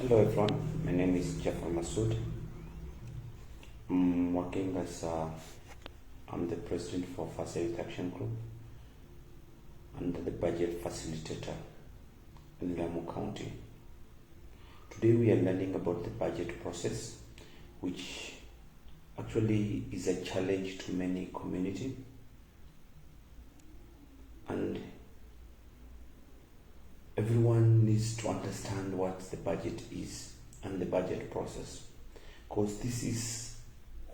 Hello everyone, my name is Jafar Masood. I'm working as I'm the president for FYAG Action Group and the budget facilitator in Lamu County. Today we are learning about the budget process, which actually is a challenge to many community, and everyone needs to understand what the budget is and the budget process, because this is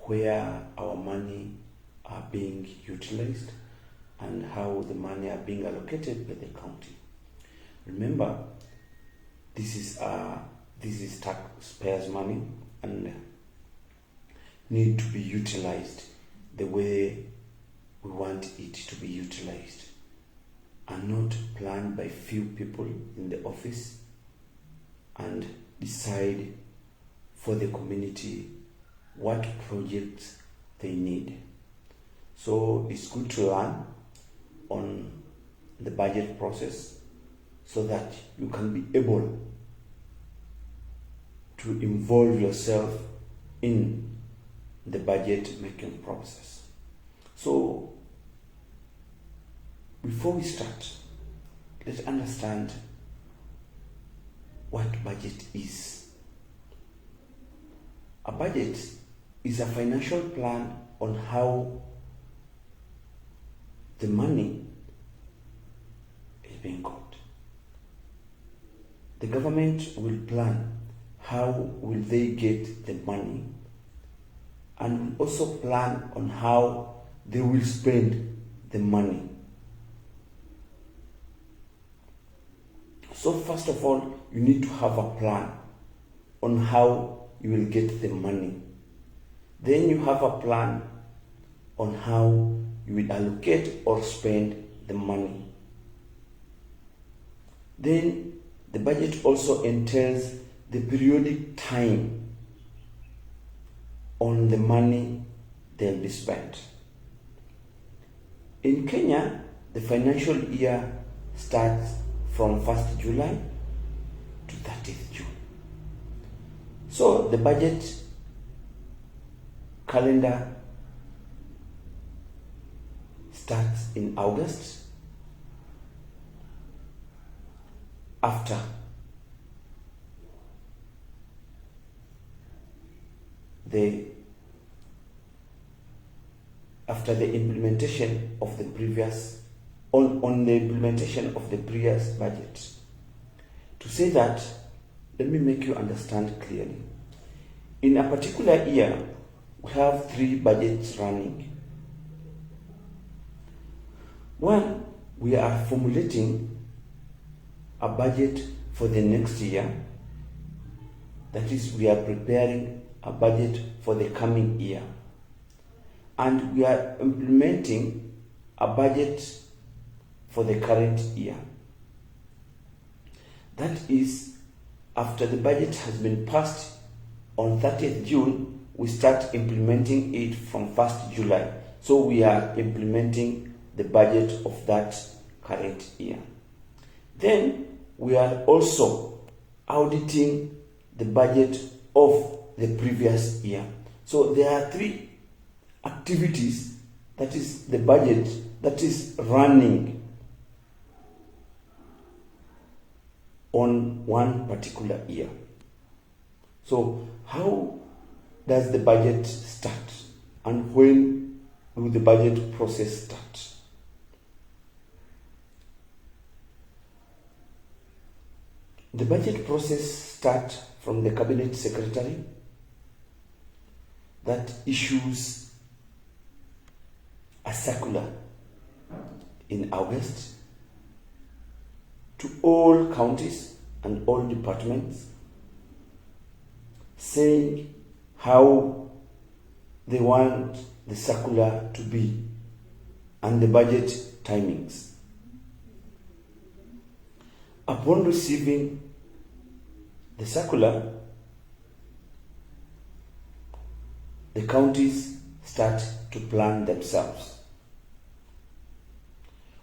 where our money are being utilized and how the money are being allocated by the county. Remember, this is taxpayers' money and need to be utilized the way we want it to be utilized, and not planned by few people in the office and decide for the community what projects they need. So it's good to learn on the budget process so that you can be able to involve yourself in the budget making process. So before we start, let's understand what budget is. A budget is a financial plan on how the money is being got. The government will plan how will they get the money, and will also plan on how they will spend the money. So first of all, you need to have a plan on how you will get the money. Then you have a plan on how you will allocate or spend the money. Then the budget also entails the periodic time on the money they'll be spent. In Kenya, the financial year starts from 1st July to 30th June. So the budget calendar starts in August after the implementation of the previous on the implementation of the previous budget. To say that, let me make you understand clearly. In a particular year, we have 3 budgets running. One, we are formulating a budget for the next year. That is, we are preparing a budget for the coming year. And we are implementing a budget for the current year. That is, after the budget has been passed on 30th June, we start implementing it from 1st July. So we are implementing the budget of that current year. Then we are also auditing the budget of the previous year. So there are 3 activities, that is the budget that is running on one particular year. So how does the budget start, and when will the budget process start? The budget process starts from the cabinet secretary that issues a circular in August to all counties and all departments, saying how they want the circular to be and the budget timings. Upon receiving the circular, the counties start to plan themselves.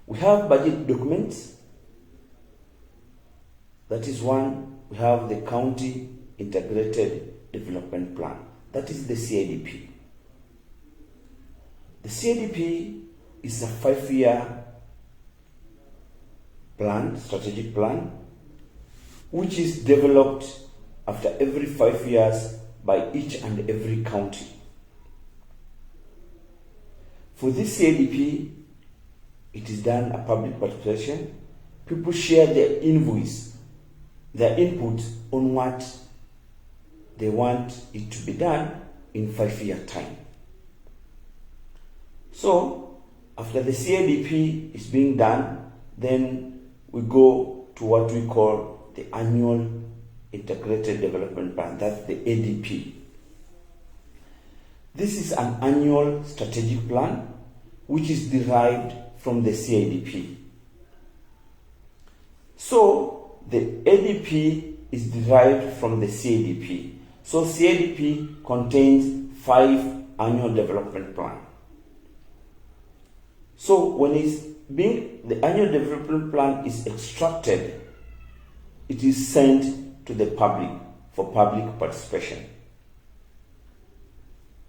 We have budget documents. That is one, we have the county Integrated Development Plan. That is the CIDP. The CIDP is a 5-year plan, strategic plan, which is developed after every 5 years by each and every county. For this CIDP, it is done a public participation. People share their input on what they want it to be done in 5-year time. So, after the CIDP is being done, then we go to what we call the Annual Integrated Development Plan, that's the ADP. This is an annual strategic plan which is derived from the CIDP. So, the ADP is derived from the CIDP. So, CIDP contains 5 annual development plans. So, when the annual development plan is extracted, it is sent to the public for public participation.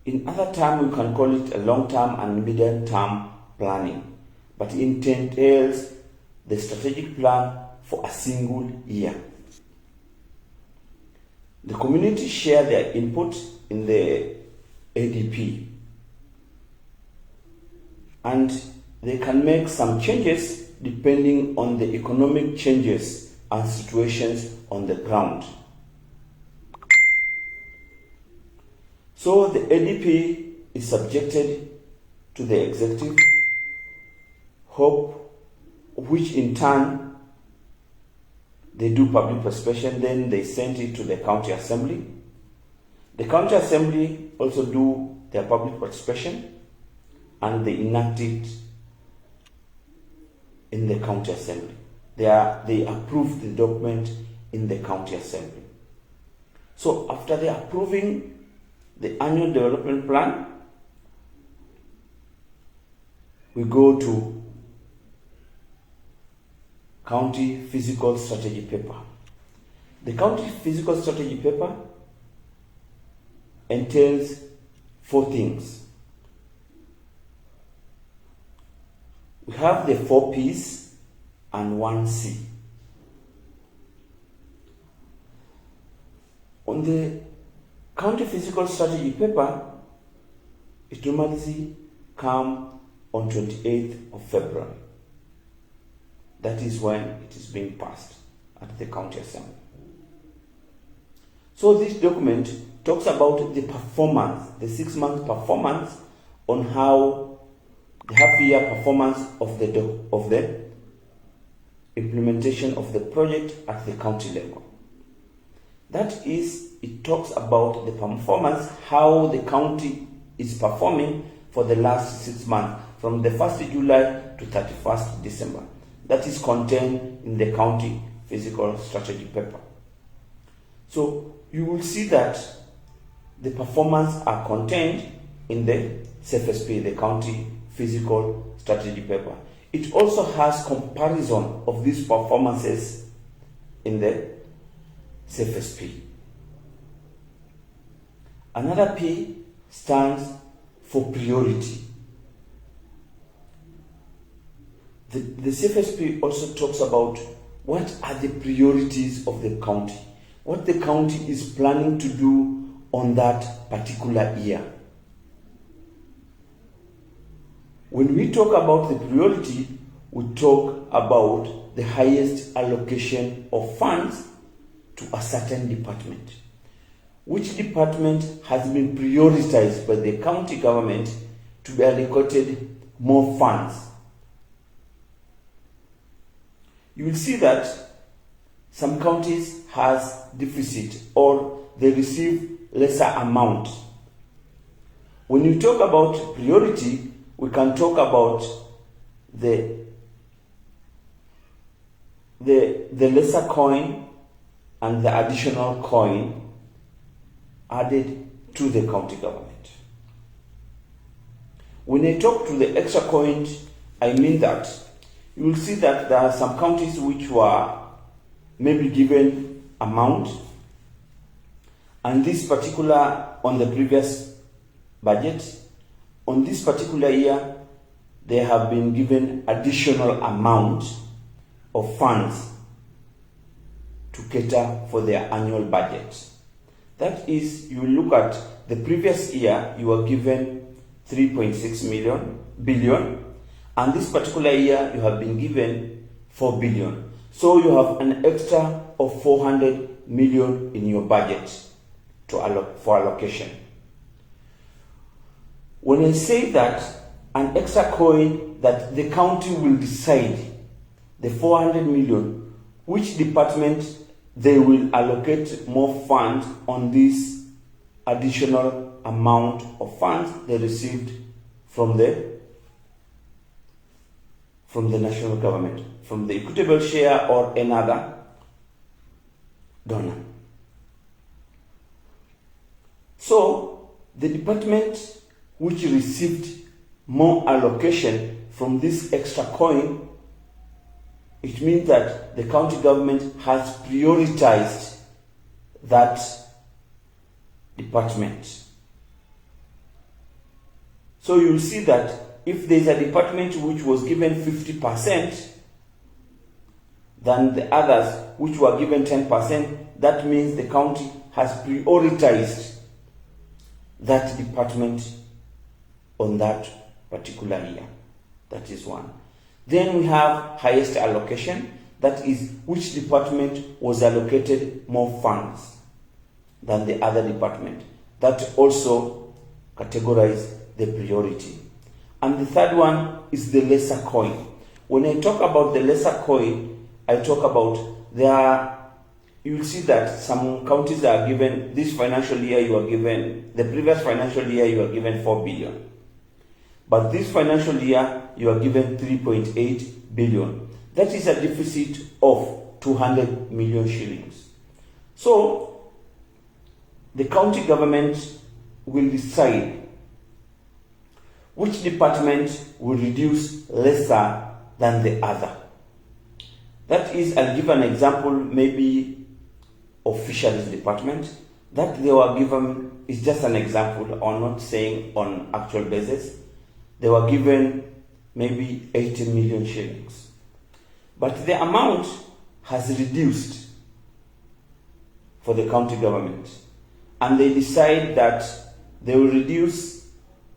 In other terms, we can call it a long-term and medium-term planning, but it entails the strategic plan for a single year. The community share their input in the ADP, and they can make some changes depending on the economic changes and situations on the ground. So the ADP is subjected to the executive, which in turn they do public participation, then they send it to the county assembly. The county assembly also do their public participation and they enact it in the county assembly. They approve the document in the county assembly. So after they approving the annual development plan, we go to county physical strategy paper. The county physical strategy paper entails 4 things. We have the 4 P's and 1 C. On the county physical strategy paper, it normally comes on 28th of February. That is when it is being passed at the county assembly. So this document talks about the performance, the 6-month performance on how the half-year performance of the implementation of the project at the county level. That is, it talks about the performance, how the county is performing for the last 6 months, from the 1st July to 31st December. That is contained in the county physical strategy paper. So you will see that the performance are contained in the CFSP, the county physical strategy paper. It also has comparison of these performances in the CFSP. Another P stands for priority. The CFSP also talks about what are the priorities of the county, what the county is planning to do on that particular year. When we talk about the priority, we talk about the highest allocation of funds to a certain department. Which department has been prioritized by the county government to be allocated more funds? You will see that some counties has deficit or they receive lesser amount. When you talk about priority, we can talk about the lesser coin and the additional coin added to the county government. When I talk to the extra coin, I mean that you will see that there are some counties which were maybe given amount And this particular, on the previous budget, on this particular year, they have been given additional amount of funds to cater for their annual budget. That is, you look at the previous year, you were given 3.6 billion, and this particular year you have been given 4 billion. So you have an extra of 400 million in your budget for allocation. When I say that, an extra coin that the county will decide, the 400 million, which department they will allocate more funds on this additional amount of funds they received from the national government, from the equitable share or another donor. So the department which received more allocation from this extra coin, it means that the county government has prioritized that department. So you'll see that if there's a department which was given 50% than the others which were given 10%, that means the county has prioritized that department on that particular year. That is one. Then we have highest allocation, that is which department was allocated more funds than the other department. That also categorizes the priority. And the third one is the lesser coin. When I talk about the lesser coin, I talk about you will see that some counties are given, this financial year you are given, the previous financial year you are given 4 billion. But this financial year you are given 3.8 billion. That is a deficit of 200 million shillings. So the county government will decide which department will reduce lesser than the other. That is, I'll give an example, maybe of fisheries department. That they were given is just an example, or not saying on actual basis. They were given maybe 80 million shillings. But the amount has reduced for the county government. And they decide that they will reduce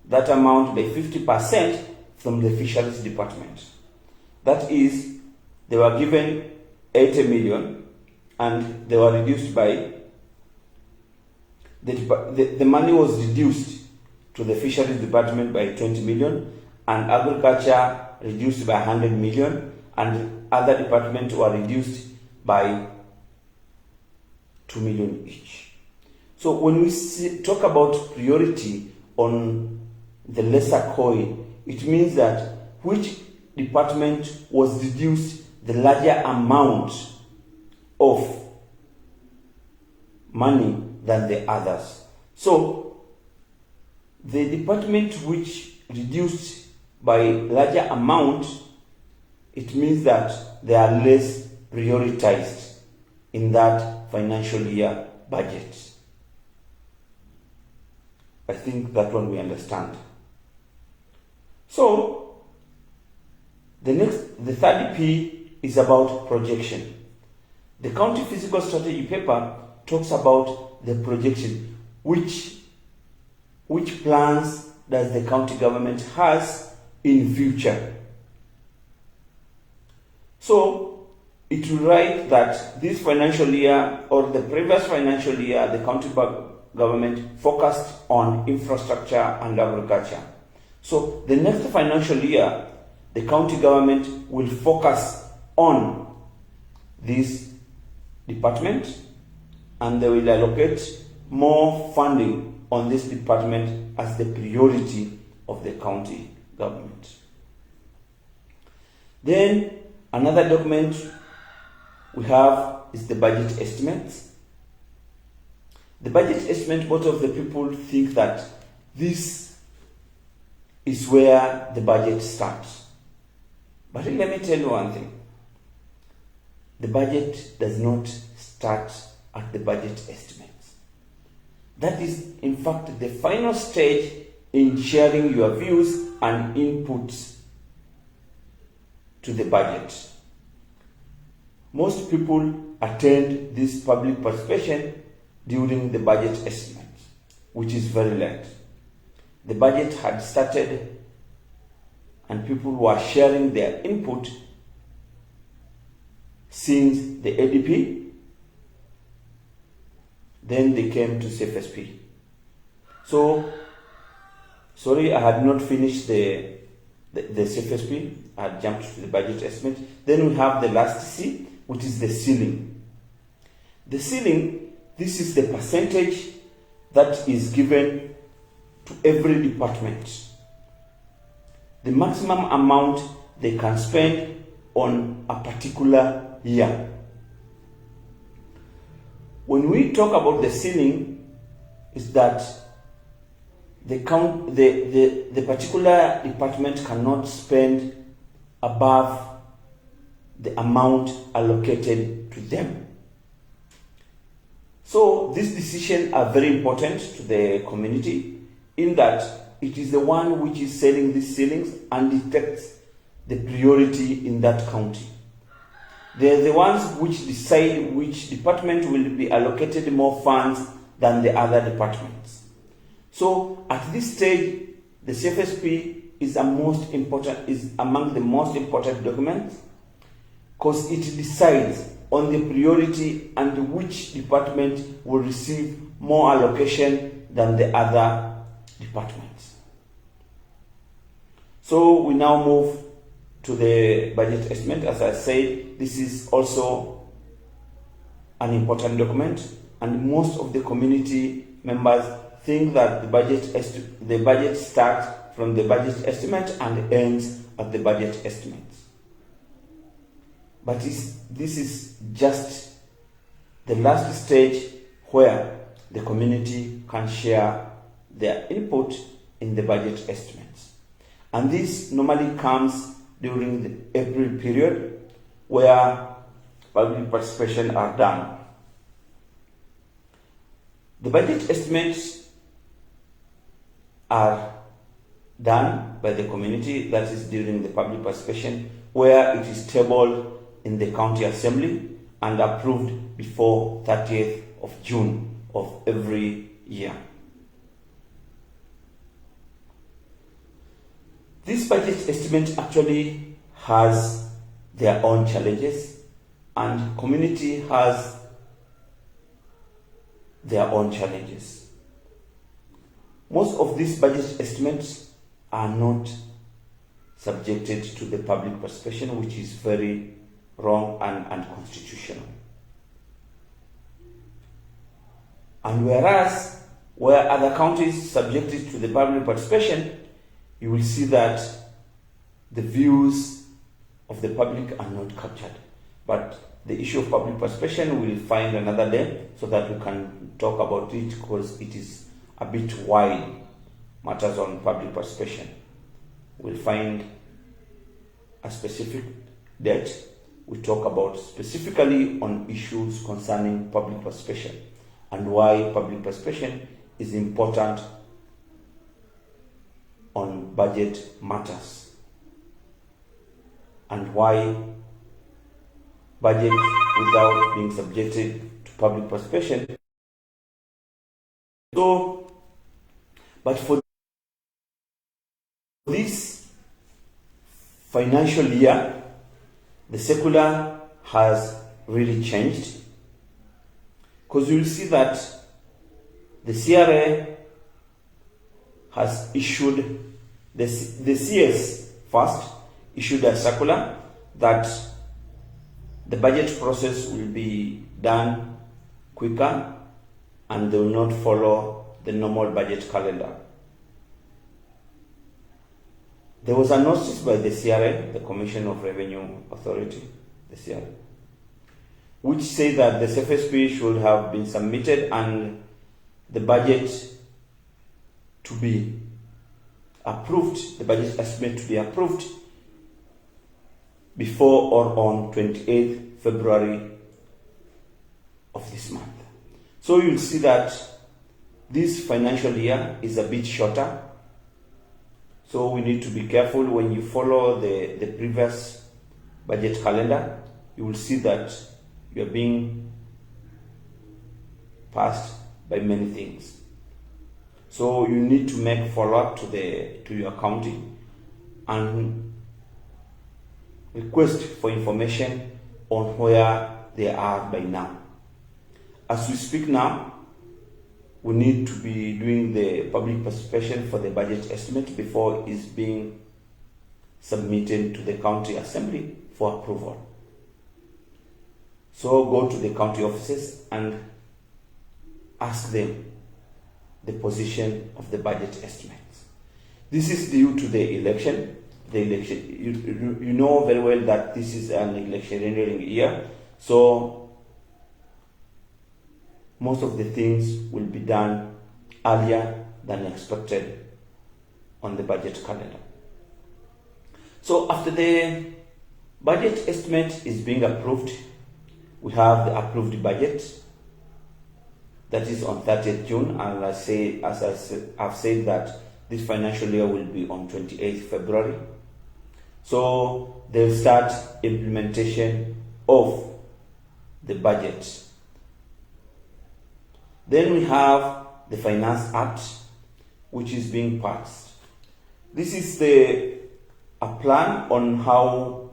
that amount by 50% from the fisheries department. That is, they were given 80 million and they were reduced by, the money was reduced to the fisheries department by 20 million and agriculture reduced by 100 million and other departments were reduced by 2 million each. So when we talk about priority on the lesser coin, it means that which department was reduced the larger amount of money than the others. So the department which reduced by larger amount, it means that they are less prioritized in that financial year budget. I think that one we understand. So the third P is about projection. The county physical strategy paper talks about the projection, which plans does the county government has in future. So it will write that this financial year or the previous financial year, the county government focused on infrastructure and agriculture. So the next financial year, the county government will focus on this department and they will allocate more funding on this department as the priority of the county government. Then another document we have is the budget estimates. The budget estimate, most of the people think that this is where the budget starts. But let me tell you one thing. The budget does not start at the budget estimates. That is, in fact, the final stage in sharing your views and inputs to the budget. Most people attend this public participation during the budget estimate, which is very late. The budget had started and people were sharing their input since the ADP, then they came to CFSP. So, sorry, I had not finished the CFSP. I had jumped to the budget estimate. Then we have the last C, which is the ceiling. The ceiling, this is the percentage that is given to every department. The maximum amount they can spend on a particular year. When we talk about the ceiling, is that the particular department cannot spend above the amount allocated to them. So these decisions are very important to the community, in that it is the one which is setting these ceilings and detects the priority in that county. They're the ones which decide which department will be allocated more funds than the other departments. So at this stage, the CFSP is among the most important documents, because it decides on the priority and which department will receive more allocation than the other departments. So we now move to the budget estimate. As I said, this is also an important document, and most of the community members think that the budget starts from the budget estimate and ends at the budget estimate. But this is just the last stage where the community can share their input in the budget estimates. And this normally comes during the April period, where public participation are done. The budget estimates are done by the community, that is during the public participation, where it is tabled in the county assembly and approved before 30th of June of every year. This budget estimate actually has their own challenges, and community has their own challenges. Most of these budget estimates are not subjected to the public participation, which is very wrong and unconstitutional. And whereas where other counties subjected to the public participation, you will see that the views of the public are not captured. But the issue of public participation we will find another day, so that we can talk about it, because it is a bit wide, matters on public participation. We'll find a specific date. We talk about specifically on issues concerning public participation and why public participation is important on budget matters, and why budget without being subjected to public participation. So, but for this financial year, the circular has really changed, because you'll see that the CRA has issued, the CS first issued a circular that the budget process will be done quicker and they will not follow the normal budget calendar. There was a notice by the CRA, the Commission of Revenue Authority, the CRA, which said that the CFSP should have been submitted and the budget to be approved, the budget estimate to be approved before or on 28th February of this month. So you'll see that this financial year is a bit shorter, so we need to be careful. When you follow the previous budget calendar, you will see that you are being passed by many things. So you need to make follow-up to your county and request for information on where they are by now. As we speak now, we need to be doing the public participation for the budget estimate before it's being submitted to the county assembly for approval. So go to the county offices and ask them the position of the budget estimates. This is due to the election. You know very well that this is an electioneering year, so most of the things will be done earlier than expected on the budget calendar. So after the budget estimate is being approved, we have the approved budget that is on 30th June, and I've said that this financial year will be on 28th February. So they'll start implementation of the budget. Then we have the Finance Act, which is being passed. This is a plan on how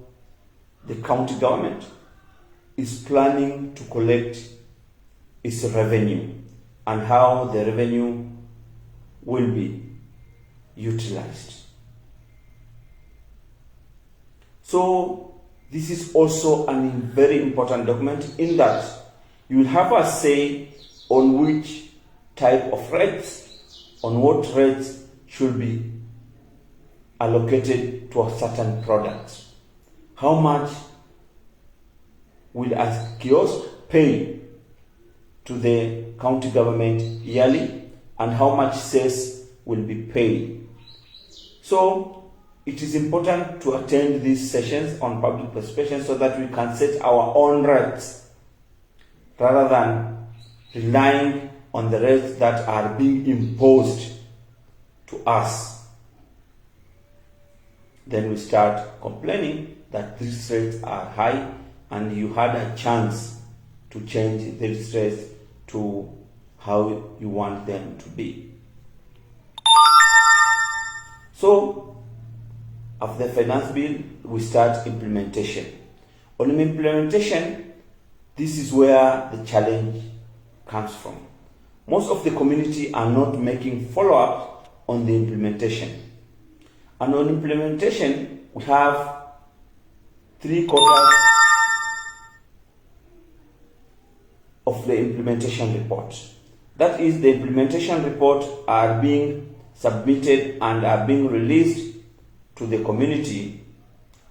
the county government is planning to collect its revenue and how the revenue will be utilized. So this is also a very important document in that you will have a say on which type of rates, on what rates should be allocated to a certain product. How much will a kiosk pay to the county government yearly, and how much cess will be paid. So it is important to attend these sessions on public participation so that we can set our own rates rather than relying on the rates that are being imposed to us. Then we start complaining that these rates are high and you had a chance to change these rates to how you want them to be. So after the finance bill, we start implementation. On implementation, this is where the challenge comes from. Most of the community are not making follow-up on the implementation. And on implementation, we have 3/4 of the implementation report. That is, the implementation report are being submitted and are being released to the community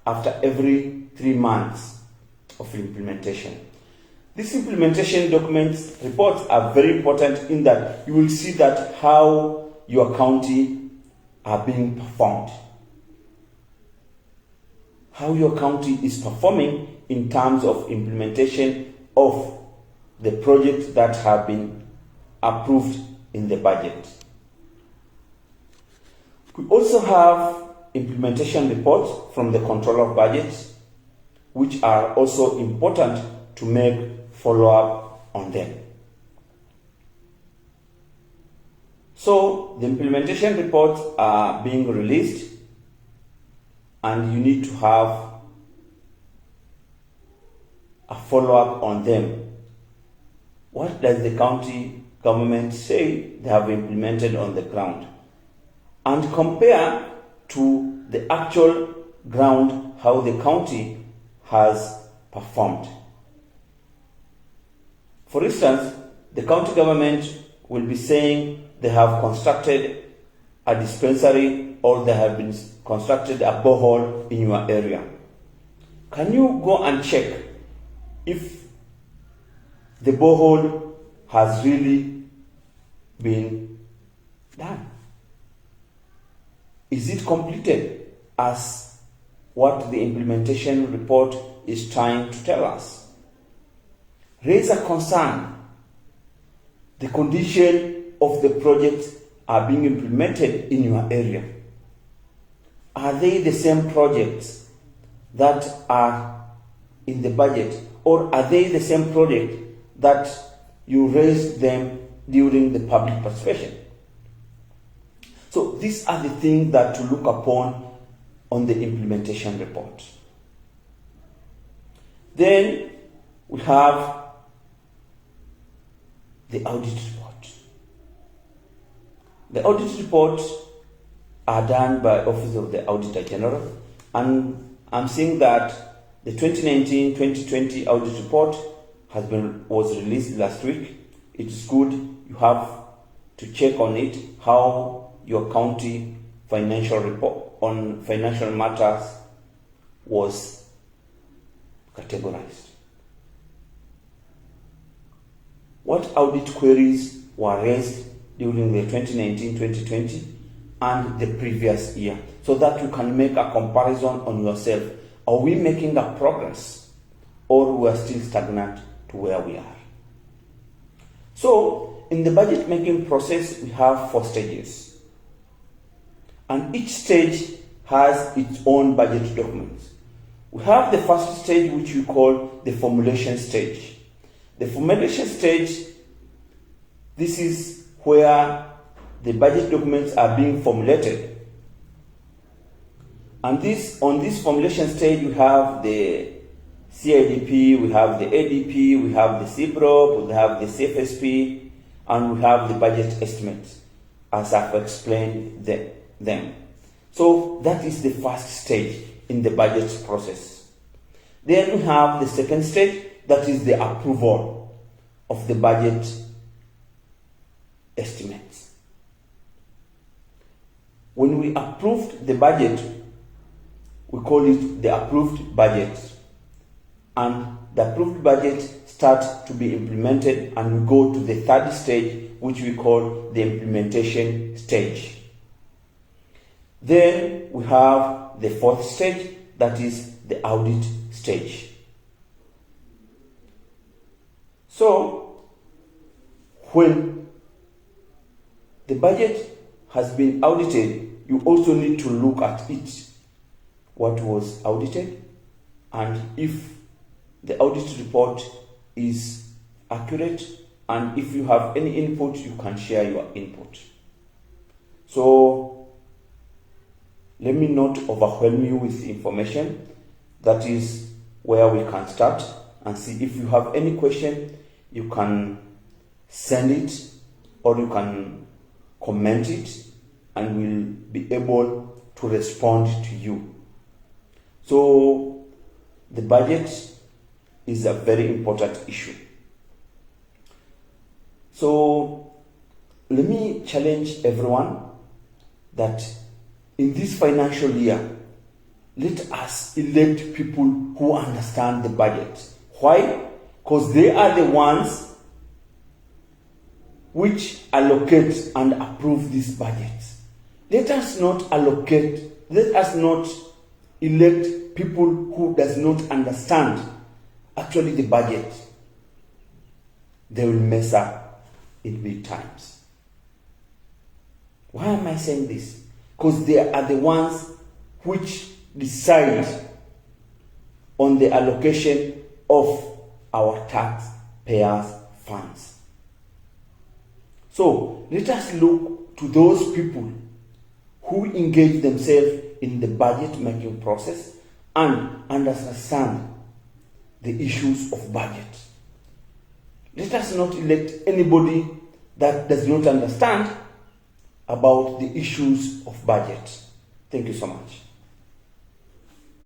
after every 3 months of implementation. These implementation documents, reports are very important in that you will see that how your county are being performed. How your county is performing in terms of implementation of the projects that have been approved in the budget. We also have implementation reports from the controller of budgets, which are also important to make follow-up on them. So the implementation reports are being released and you need to have a follow-up on them. What does the county government say they have implemented on the ground? And compare to the actual ground how the county has performed. For instance, the county government will be saying they have constructed a dispensary or they have been constructed a borehole in your area. Can you go and check if the borehole has really been done? Is it completed as what the implementation report is trying to tell us? Raise a concern. The condition of the projects are being implemented in your area? Are they the same projects that are in the budget, or are they the same project that you raised them during the public participation? So these are the things that to look upon on the implementation report. Then we have the audit report. The audit reports are done by Office of the Auditor General, and I'm seeing that the 2019-2020 audit report was released last week. It's good. You have to check on it, how your county financial report on financial matters was categorized. What audit queries were raised during the 2019-2020 and the previous year, so that you can make a comparison on yourself. Are we making a progress, or we are still stagnant to where we are? So in the budget making process, we have 4 stages, and each stage has its own budget documents. We have the first stage, which we call the formulation stage. The formulation stage, this is where the budget documents are being formulated. And on this formulation stage, we have the CIDP, we have the ADP, we have the CBROP, we have the CFSP, and we have the budget estimates, as I've explained them. So that is the first stage in the budget process. Then we have the second stage, that is the approval of the budget estimates. When we approved the budget, we call it the approved budget, and the approved budget starts to be implemented, and we go to the third stage, which we call the implementation stage. Then we have the fourth stage, that is the audit stage. So when the budget has been audited, you also need to look at it, what was audited, and if the audit report is accurate, and if you have any input, you can share your input. So let me not overwhelm you with information. That is where we can start and see. If you have any question, you can send it, or you can comment it, and we'll be able to respond to you. So the budget is a very important issue. So let me challenge everyone that in this financial year, let us elect people who understand the budget. Why? Because they are the ones which allocate and approve this budget. Let us not elect people who does not understand actually the budget. They will mess up in big times. Why am I saying this? Because they are the ones which decide on the allocation of our taxpayers' funds. So let us look to those people who engage themselves in the budget making process and understand the issues of budget. Let us not elect anybody that does not understand about the issues of budget. Thank you so much.